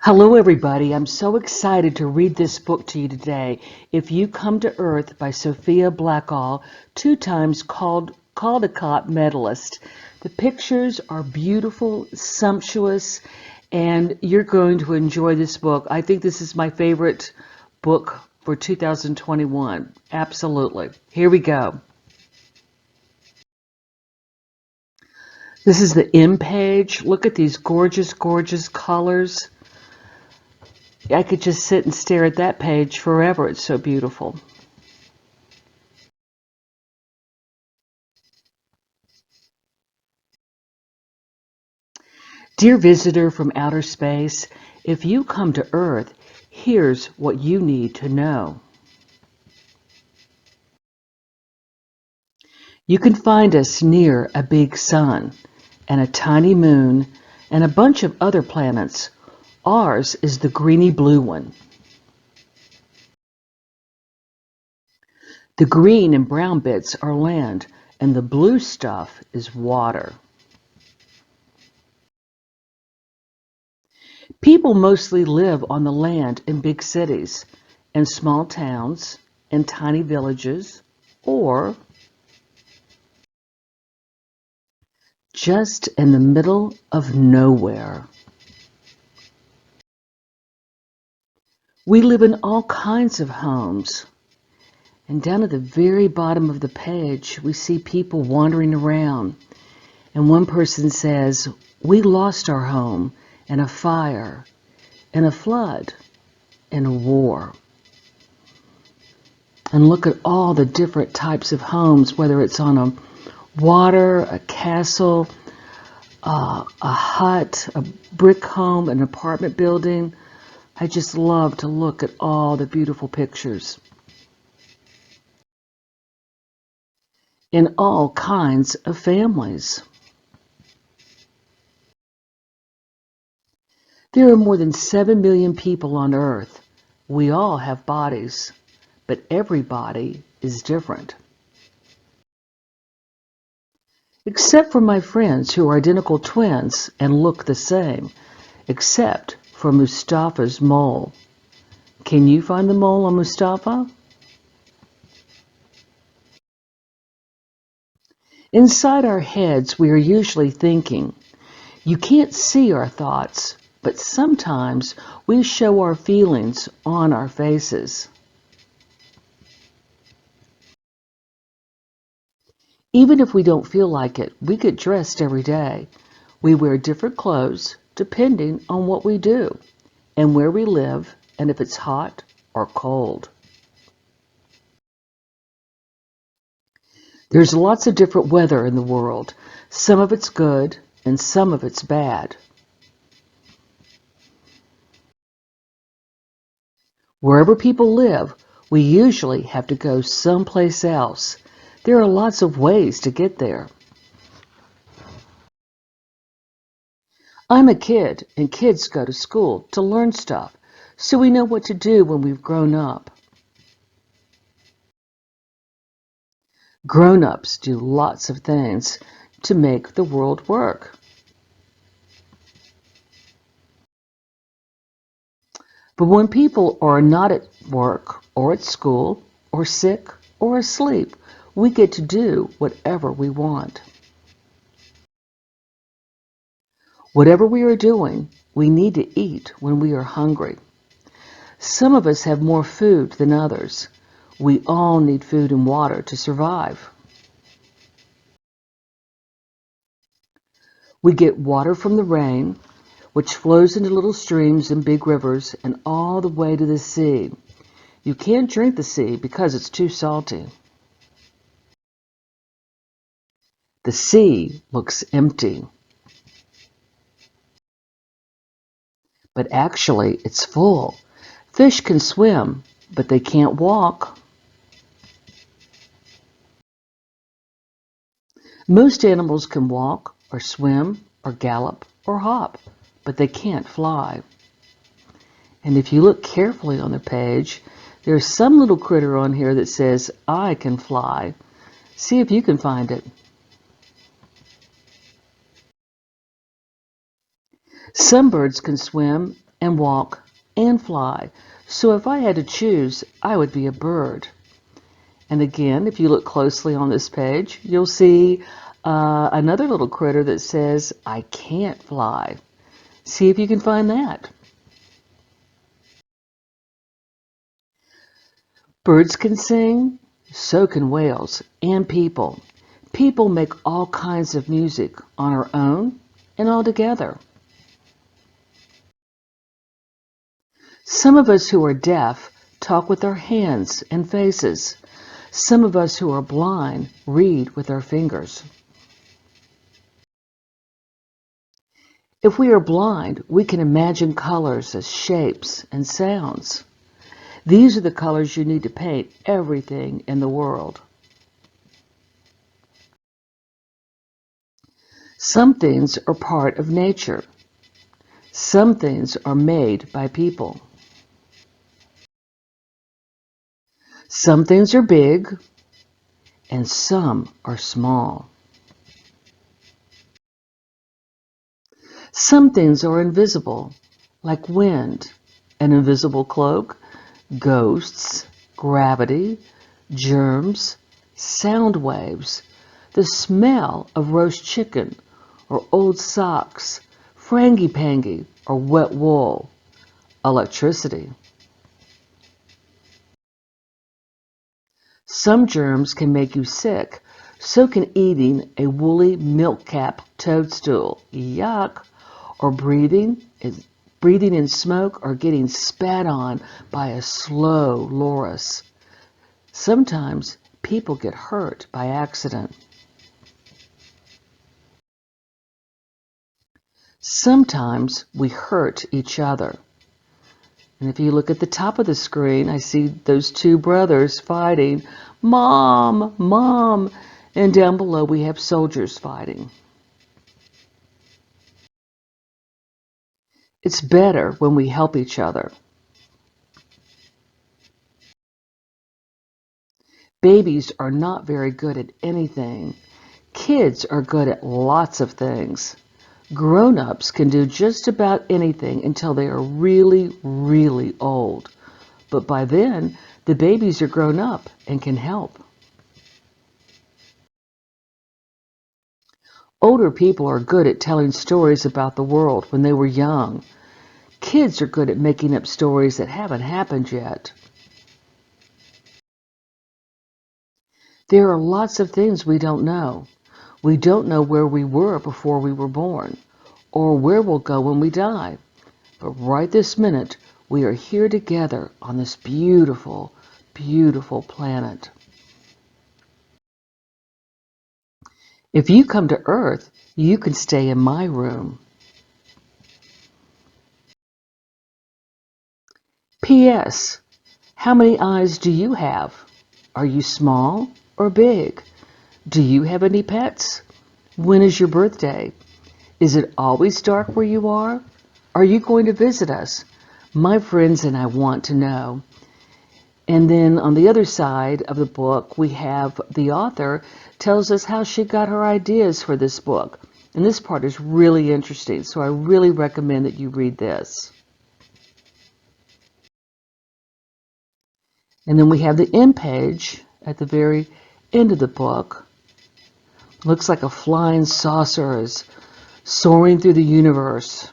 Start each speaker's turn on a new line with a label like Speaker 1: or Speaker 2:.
Speaker 1: Hello, everybody. I'm so excited to read this book to you today. If You Come to Earth by Sophia Blackall, 2 times Caldecott medalist. The pictures are beautiful, sumptuous, and you're going to enjoy this book. I think this is my favorite book for 2021. Absolutely. Here we go. This is the M page. Look at these gorgeous, gorgeous colors. I could just sit and stare at that page forever. It's so beautiful. Dear visitor from outer space, if you come to Earth, here's what you need to know. You can find us near a big sun and a tiny moon and a bunch of other planets. Ours is the greeny blue one. The green and brown bits are land, and the blue stuff is water. People mostly live on the land in big cities, in small towns, in tiny villages, or just in the middle of nowhere. We live in all kinds of homes. And down at the very bottom of the page, we see people wandering around. And one person says, "We lost our home in a fire, in a flood, in a war." And look at all the different types of homes, whether it's on a water, a castle, a hut, a brick home, an apartment building. I just love to look at all the beautiful pictures in all kinds of families. There are more than 7 million people on Earth. We all have bodies, but every body is different. Except for my friends who are identical twins and look the same, except for Mustafa's mole. Can you find the mole on Mustafa? Inside our heads, we are usually thinking. You can't see our thoughts, but sometimes we show our feelings on our faces. Even if we don't feel like it, we get dressed every day. We wear different clothes depending on what we do and where we live and if it's hot or cold. There's lots of different weather in the world. Some of it's good and some of it's bad. Wherever people live, we usually have to go someplace else. There are lots of ways to get there. I'm a kid, and kids go to school to learn stuff, so we know what to do when we've grown up. Grown-ups do lots of things to make the world work. But when people are not at work or at school or sick or asleep, we get to do whatever we want. Whatever we are doing, we need to eat when we are hungry. Some of us have more food than others. We all need food and water to survive. We get water from the rain, which flows into little streams and big rivers and all the way to the sea. You can't drink the sea because it's too salty. The sea looks empty, but actually it's full. Fish can swim, but they can't walk. Most animals can walk or swim or gallop or hop, but they can't fly. And if you look carefully on the page, there's some little critter on here that says, "I can fly." See if you can find it. Some birds can swim and walk and fly. So if I had to choose, I would be a bird. And again, if you look closely on this page, you'll see another little critter that says, I can't fly. See if you can find that. Birds can sing, so can whales and people. People make all kinds of music on our own and all together. Some of us who are deaf talk with our hands and faces. Some of us who are blind read with our fingers. If we are blind, we can imagine colors as shapes and sounds. These are the colors you need to paint everything in the world. Some things are part of nature. Some things are made by people. Some things are big and some are small. Some things are invisible, like wind, an invisible cloak, ghosts, gravity, germs, sound waves, the smell of roast chicken, or old socks, frangipangi, or wet wool, electricity. Some germs can make you sick, so can eating a woolly milk-cap toadstool, yuck, or breathing in smoke or getting spat on by a slow loris. Sometimes people get hurt by accident. Sometimes we hurt each other. And if you look at the top of the screen, I see those two brothers fighting, Mom, Mom, and down below we have soldiers fighting. It's better when we help each other. Babies are not very good at anything. Kids are good at lots of things. Grown-ups can do just about anything until they are really, really old. But by then, the babies are grown up and can help. Older people are good at telling stories about the world when they were young. Kids are good at making up stories that haven't happened yet. There are lots of things we don't know. We don't know where we were before we were born, or where we'll go when we die. But right this minute, we are here together on this beautiful, beautiful planet. If you come to Earth, you can stay in my room. P.S. How many eyes do you have? Are you small or big? Do you have any pets? When is your birthday? Is it always dark where you are? Are you going to visit us? My friends and I want to know. And then on the other side of the book, we have the author tells us how she got her ideas for this book. And this part is really interesting, so I really recommend that you read this. And then we have the end page at the very end of the book. Looks like a flying saucer is soaring through the universe.